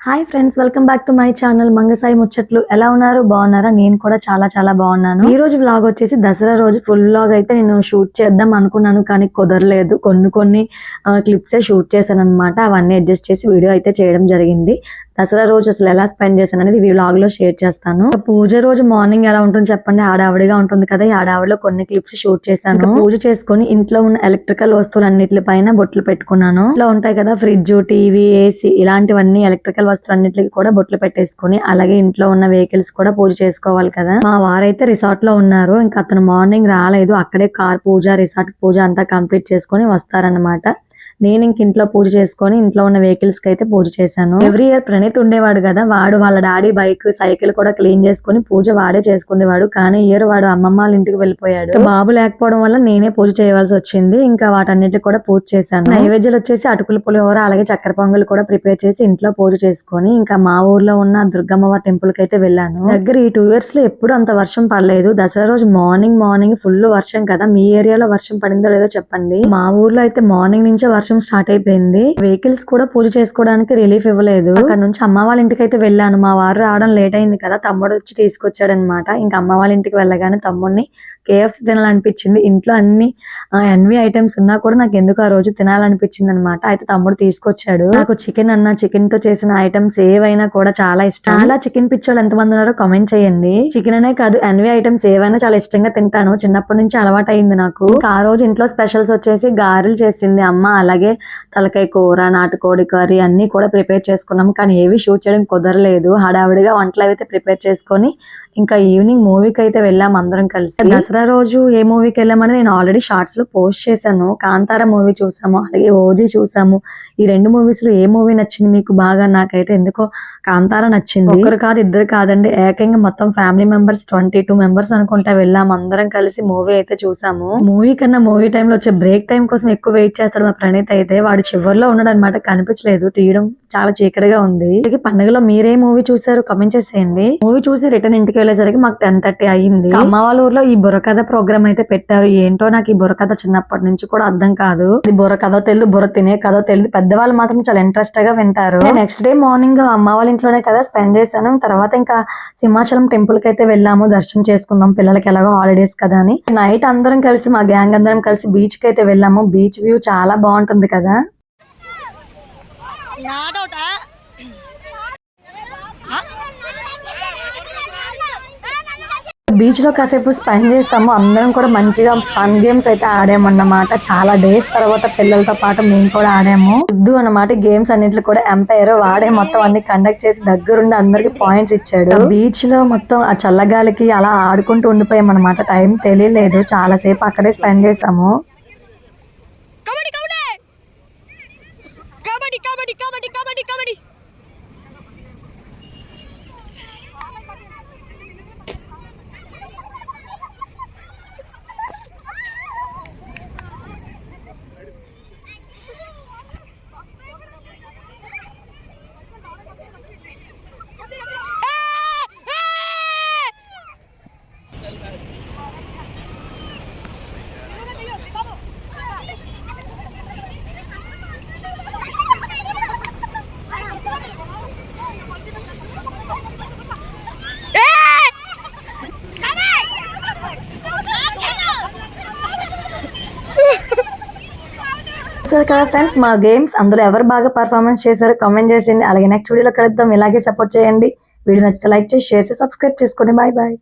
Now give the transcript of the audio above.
Hi friends, welcome back to my channel Mangasai Muchatlu. ఎలా ఉన్నారు? బాగున్నారా? నేను కూడా చాలా చాలా బాగున్నాను. ఈ రోజు వ్లాగ్ వచ్చేసి దసరా రోజు ఫుల్ వ్లాగ్ అయితే నేను షూట్ చేద్దాం అనుకున్నాను, కానీ కుదరలేదు. కొన్ని క్లిప్సే షూట్ చేశాను అనమాట. అవన్నీ అడ్జస్ట్ చేసి వీడియో అయితే చేయడం జరిగింది. దసరా రోజు అసలు ఎలా స్పెండ్ చేశాను అనేది ఈ వ్లాగ్ లో షేర్ చేస్తాను. పూజ రోజు మార్నింగ్ ఎలా ఉంటుంది చెప్పండి, హడావిడిగా ఉంటుంది కదా. ఈ హడావిడిలో కొన్ని క్లిప్స్ షూట్ చేశాను. పూజ చేసుకుని ఇంట్లో ఉన్న ఎలక్ట్రికల్ వస్తువులన్నిటి పైన బొట్లు పెట్టుకున్నాను. ఇంట్లో ఉంటాయి కదా ఫ్రిడ్జ్, టీవీ, ఏసీ ఇలాంటివన్నీ ఎలక్ట్రికల్ వస్తువులన్నిటికి కూడా బొట్లు పెట్టేసుకుని, అలాగే ఇంట్లో ఉన్న వెహికల్స్ కూడా పూజ చేసుకోవాలి కదా. మా వారైతే రిసార్ట్ లో ఉన్నారు. ఇంకా అతను మార్నింగ్ రాలేదు. అక్కడే కార్ పూజ, రిసార్ట్ పూజ అంతా కంప్లీట్ చేసుకుని వస్తారన్నమాట. నేను ఇంక ఇంట్లో పూజ చేసుకొని ఇంట్లో ఉన్న వెహికల్స్ కి అయితే పూజ చేశాను. ఎవ్రీ ఇయర్ ప్రణీత్ ఉండేవాడు కదా, వాడు వాళ్ళ డాడీ బైక్, సైకిల్ కూడా క్లీన్ చేసుకుని పూజ వాడే చేసుకునేవాడు. కానీ ఇయర్ వాడు అమ్మమ్మ వాళ్ళ ఇంటికి వెళ్ళిపోయాడు. బాబు లేకపోవడం వల్ల నేనే పూజ చేయవలసి వచ్చింది. ఇంకా వాటన్నిటికి కూడా పూజ చేశాను. నైవేద్యాలు వచ్చేసి అటుకుల పులిహోర, అలాగే చక్కెర పొంగల్ కూడా ప్రిపేర్ చేసి ఇంట్లో పూజ చేసుకొని ఇంకా మా ఊర్లో ఉన్న దుర్గమ్మవారి టెంపుల్ కి అయితే వెళ్ళాను. దగ్గర ఈ 2 years లో ఎప్పుడు అంత వర్షం పడలేదు. దసరా రోజు మార్నింగ్ ఫుల్ వర్షం కదా. మీ ఏరియాలో వర్షం పడిందో లేదో చెప్పండి. మా ఊర్లో అయితే మార్నింగ్ నుంచే వర్షం స్టార్ట్ అయిపోయింది. వెహికల్స్ కూడా పూజ చేసుకోవడానికి రిలీఫ్ ఇవ్వలేదు. అక్కడ నుంచి అమ్మ వాళ్ళ ఇంటికి అయితే వెళ్ళాను. మా వారు రావడం లేట్ అయింది కదా, తమ్ముడు వచ్చి తీసుకొచ్చాడు అనమాట. ఇంకా అమ్మ వాళ్ళ ఇంటికి వెళ్ళగానే తమ్ముడిని KFC తినాలనిపించింది. ఇంట్లో అన్ని ఎన్వి ఐటమ్స్ ఉన్నా కూడా నాకు ఎందుకు ఆ రోజు తినాలనిపించింది అనమాట. అయితే తమ్ముడు తీసుకొచ్చాడు. నాకు చికెన్ తో చేసిన ఐటమ్స్ ఏవైనా కూడా చాలా ఇష్టం. చాలా చికెన్ పిచ్చోళ్ళు ఎంతమంది ఉన్నారో కామెంట్ చేయండి. చికెన్ అనే కాదు, ఎన్వి ఐటమ్స్ ఏవైనా చాలా ఇష్టంగా తింటాను. చిన్నప్పటి నుంచి అలవాటు అయింది నాకు. ఆ రోజు ఇంట్లో స్పెషల్స్ వచ్చేసి గారెలు చేసింది అమ్మ, అలాగే తలకాయ కూర, నాటుకోడి కర్రీ అన్ని కూడా ప్రిపేర్ చేసుకున్నాం. కానీ ఏవి షూట్ చేయడం కుదరలేదు. హడావిడిగా వంటలు అయితే ప్రిపేర్ చేసుకొని ఇంకా ఈవినింగ్ మూవీకి అయితే వెళ్ళాం అందరం కలిసి. దసరా రోజు ఏ మూవీకి వెళ్ళామని నేను ఆల్రెడీ షార్ట్స్ లో పోస్ట్ చేశాను. కాంతార మూవీ చూసాము, అలాగే ఓజీ చూసాము. ఈ 2 మూవీస్ లో ఏ మూవీ నచ్చింది మీకు బాగా? నాకైతే ఎందుకో కాంతార నచ్చింది. ఒకరు కాదు, ఇద్దరు కాదండి, ఏకంగా మొత్తం ఫ్యామిలీ మెంబర్స్ 22 మెంబర్స్ అనుకుంటా వెళ్ళాం. అందరం కలిసి మూవీ అయితే చూసాము. మూవీ కన్నా మూవీ టైంలో వచ్చే బ్రేక్ టైం కోసం ఎక్కువ వెయిట్ చేస్తాడు మా ప్రణీత్. అయితే వాడు చివరిలో ఉన్నాడు అనమాట, కనిపించలేదు. తీయడం చాలా చీకటిగా ఉంది. పండుగలో మీరే మూవీ చూసారు కామెంట్ చేసేయండి. మూవీ చూసి రిటర్న్ ఇంటికి వెళ్ళేసరికి మాకు 10:30 అయ్యింది. అమ్మ వాళ్ళ ఊర్లో ఈ బుర్రకథ ప్రోగ్రామ్ అయితే పెట్టారు. ఏంటో నాకు ఈ బుర్రకథ చిన్నప్పటి నుంచి కూడా అర్థం కాదు. ఇది బుర్రకథో తెలియదు, బుర్ర తినే కథో తెలియదు. పెద్దవాళ్ళు మాత్రం చాలా ఇంట్రెస్ట్ గా వింటారు. నెక్స్ట్ డే మార్నింగ్ అమ్మ వాళ్ళ ఇంట్లోనే కదా స్పెండ్ చేశాను. తర్వాత ఇంకా సింహాచలం టెంపుల్ కి అయితే వెళ్ళాము, దర్శనం చేసుకుందాం. పిల్లలకి ఎలాగో హాలిడేస్ కదా అని. నైట్ అందరం కలిసి, మా గ్యాంగ్ అందరం కలిసి బీచ్ కి అయితే వెళ్ళాము. బీచ్ వ్యూ చాలా బాగుంటుంది కదా. బీచ్ లో కాసేపు స్పెండ్ చేస్తాము. అందరం కూడా మంచిగా ఫన్ గేమ్స్ అయితే ఆడామన్నమాట. చాలా డేస్ తర్వాత పిల్లలతో పాటు మేము కూడా ఆడాము. సిద్ధు అన్నమాట గేమ్స్ అన్నింటిలో కూడా ఎంపైర్. వాడే మొత్తం అన్ని కండక్ట్ చేసి దగ్గరుండి అందరికి పాయింట్స్ ఇచ్చాడు. బీచ్ లో మొత్తం ఆ చల్లగాలికి అలా ఆడుకుంటూ ఉండిపోయాం అనమాట. టైం తెలియలేదు, చాలా సేపు అక్కడే స్పెండ్ చేసాము. కదా ఫ్రెండ్స్, మా గేమ్స్ అందులో ఎవరు బాగా పర్ఫార్మెన్స్ చేశారో కామెంట్ చేసేయండి. అలాగే నెక్స్ట్ వీడియోలో కలుద్దాం. ఇలాగే సపోర్ట్ చేయండి. వీడియో నచ్చితే లైక్ చేసి, షేర్ చేసి, సబ్స్క్రైబ్ చేసుకోండి. Bye bye.